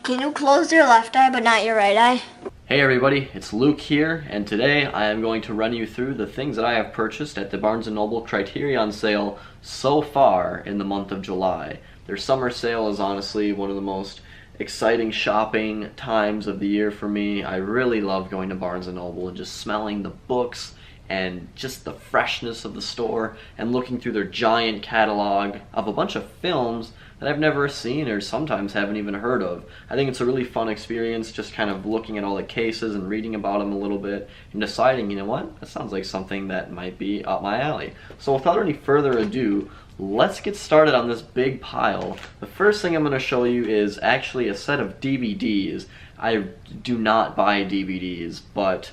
Can you close your left eye but not your right eye? Hey everybody, it's Luke here, and today I am going to run you through the things that I have purchased at the Barnes and Noble Criterion sale so far in the month of July. Their summer sale is honestly one of the most exciting shopping times of the year for me. I really love going to Barnes and Noble and just smelling the books and just the freshness of the store and looking through their giant catalog of a bunch of films that I've never seen or sometimes haven't even heard of. I think it's a really fun experience just kind of looking at all the cases and reading about them a little bit and deciding, you know what, that sounds like something that might be up my alley. So without any further ado, let's get started on this big pile. The first thing I'm going to show you is actually a set of DVDs. I do not buy DVDs, but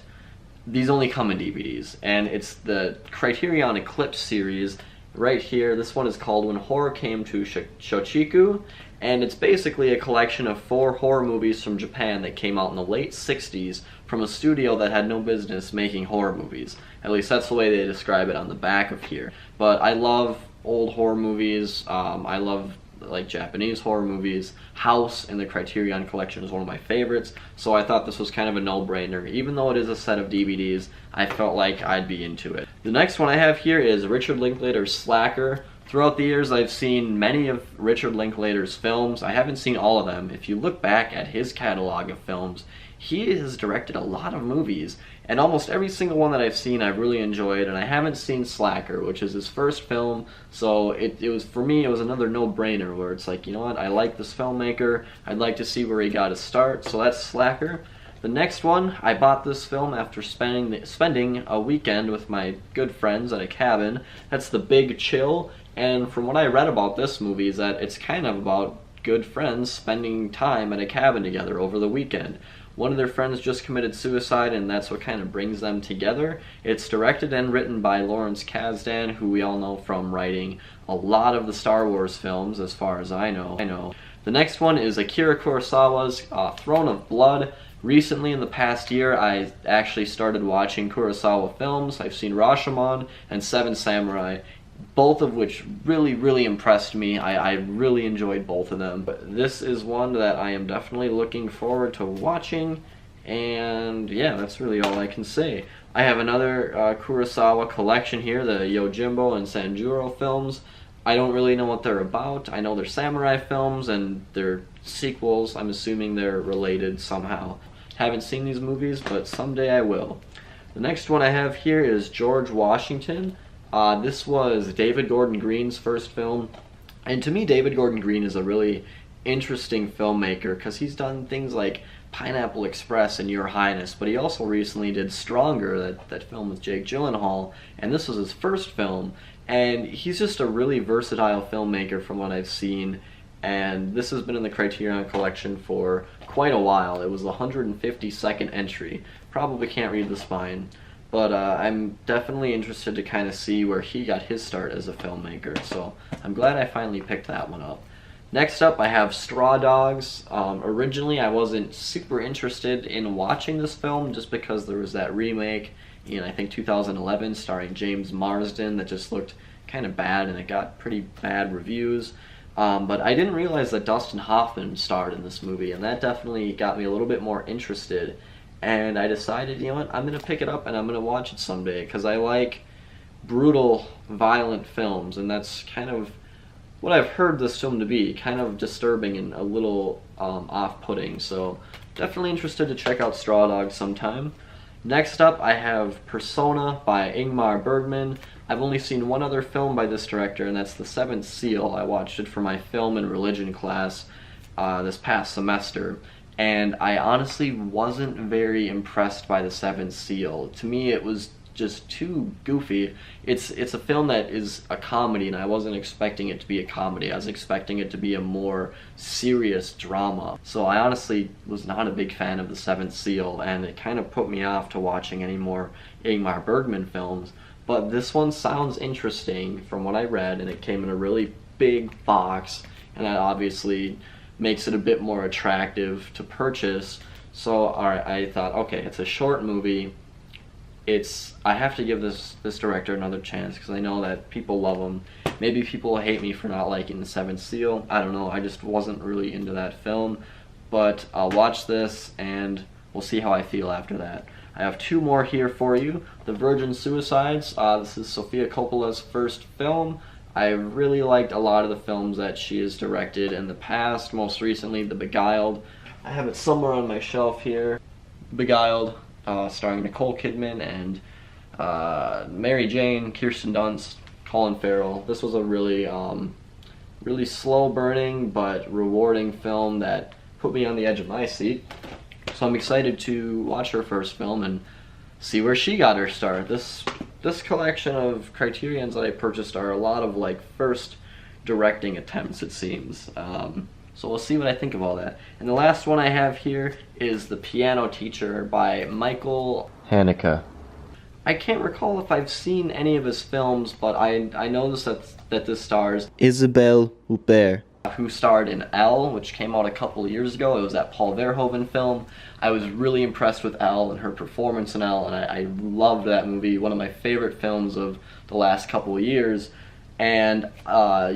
these only come in DVDs, and it's the Criterion Eclipse series right here. This one is called When Horror Came to Chiku, and it's basically a collection of 4 horror movies from Japan that came out in the late 60s from a studio that had no business making horror movies. At least that's the way they describe it on the back of here. But I love old horror movies. I love like Japanese horror movies. House in the Criterion collection is one of my favorites, so I thought this was kind of a no-brainer. Even though it is a set of DVDs, I felt like I'd be into it. The next one I have here is Richard Linklater's Slacker. Throughout the years, I've seen many of Richard Linklater's films. I haven't seen all of them. If you look back at his catalog of films, he has directed a lot of movies, and almost every single one that I've seen I've really enjoyed, and I haven't seen Slacker, which is his first film, so it was, for me, it was another no-brainer, where it's like, you know what, I like this filmmaker, I'd like to see where he got his start, so that's Slacker. The next one, I bought this film after spending a weekend with my good friends at a cabin. That's The Big Chill, and from what I read about this movie is that it's kind of about good friends spending time at a cabin together over the weekend. One of their friends just committed suicide, and that's what kind of brings them together. It's directed and written by Lawrence Kasdan, who we all know from writing a lot of the Star Wars films, as far as I know. The next one is Akira Kurosawa's Throne of Blood. Recently, in the past year, I actually started watching Kurosawa films. I've seen Rashomon and Seven Samurai, both of which really impressed me. I really enjoyed both of them. But this is one that I am definitely looking forward to watching, and yeah, that's really all I can say. I have another Kurosawa collection here, the Yojimbo and Sanjuro films. I don't really know what they're about. I know they're samurai films and they're sequels. I'm assuming they're related somehow. Haven't seen these movies, but someday I will. The next one I have here is George Washington. This was David Gordon Green's first film, and to me David Gordon Green is a really interesting filmmaker because he's done things like Pineapple Express and Your Highness, but he also recently did Stronger, that film with Jake Gyllenhaal, and this was his first film, and he's just a really versatile filmmaker from what I've seen, and this has been in the Criterion collection for quite a while. It was the 152nd entry. Probably can't read the spine. But I'm definitely interested to kind of see where he got his start as a filmmaker, so I'm glad I finally picked that one up. Next up, I have Straw Dogs. Originally, I wasn't super interested in watching this film just because there was that remake in, I think, 2011 starring James Marsden that just looked kind of bad, and it got pretty bad reviews. But I didn't realize that Dustin Hoffman starred in this movie, and that definitely got me a little bit more interested. And I decided, you know what, I'm going to pick it up and I'm going to watch it someday, because I like brutal, violent films, and that's kind of what I've heard this film to be, kind of disturbing and a little off-putting, so definitely interested to check out Straw Dogs sometime. Next up, I have Persona by Ingmar Bergman. I've only seen one other film by this director, and that's The Seventh Seal. I watched it for my film and religion class this past semester. And I honestly wasn't very impressed by The Seventh Seal. To me, it was just too goofy. It's a film that is a comedy, and I wasn't expecting it to be a comedy. I was expecting it to be a more serious drama. So I honestly was not a big fan of The Seventh Seal, and it kind of put me off to watching any more Ingmar Bergman films. But this one sounds interesting from what I read, and it came in a really big box, and that obviously makes it a bit more attractive to purchase. So alright, I thought, okay, it's a short movie. I have to give this director another chance because I know that people love him. Maybe people hate me for not liking The Seventh Seal. I don't know, I just wasn't really into that film. but I'll watch this and we'll see how I feel after that. I have two more here for you. The Virgin Suicides. This is Sofia Coppola's first film. I really liked a lot of the films that she has directed in the past, most recently The Beguiled. I have it somewhere on my shelf here. Beguiled, starring Nicole Kidman and Mary Jane, Kirsten Dunst, Colin Farrell. This was a really slow-burning but rewarding film that put me on the edge of my seat. So I'm excited to watch her first film and see where she got her start. This collection of Criterions that I purchased are a lot of like first directing attempts, it seems. So we'll see what I think of all that. And the last one I have here is The Piano Teacher by Michael Haneke. I can't recall if I've seen any of his films, but I noticed that this stars Isabelle Huppert, who starred in Elle, which came out a couple years ago. It was that Paul Verhoeven film. I was really impressed with Elle and her performance in Elle, and I loved that movie, one of my favorite films of the last couple of years. And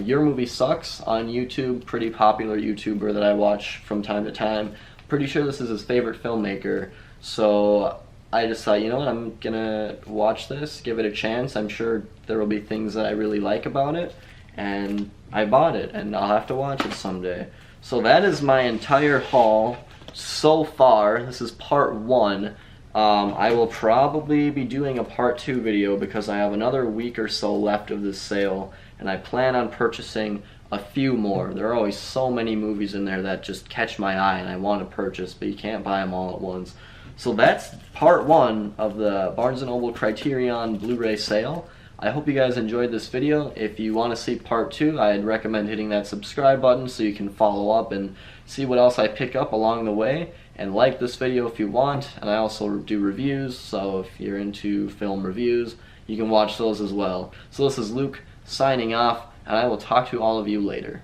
Your Movie Sucks on YouTube, pretty popular YouTuber that I watch from time to time. Pretty sure this is his favorite filmmaker, so I just thought, you know what, I'm gonna watch this, give it a chance. I'm sure there will be things that I really like about it, and I bought it, and I'll have to watch it someday. So that is my entire haul so far. This is part 1. I will probably be doing a part 2 video because I have another week or so left of this sale, and I plan on purchasing a few more. There are always so many movies in there that just catch my eye and I want to purchase, but you can't buy them all at once. So that's part 1 of the Barnes and Noble Criterion Blu-ray sale. I hope you guys enjoyed this video. If you want to see part 2, I'd recommend hitting that subscribe button so you can follow up and see what else I pick up along the way. And like this video if you want, and I also do reviews, so if you're into film reviews, you can watch those as well. So this is Luke signing off, and I will talk to all of you later.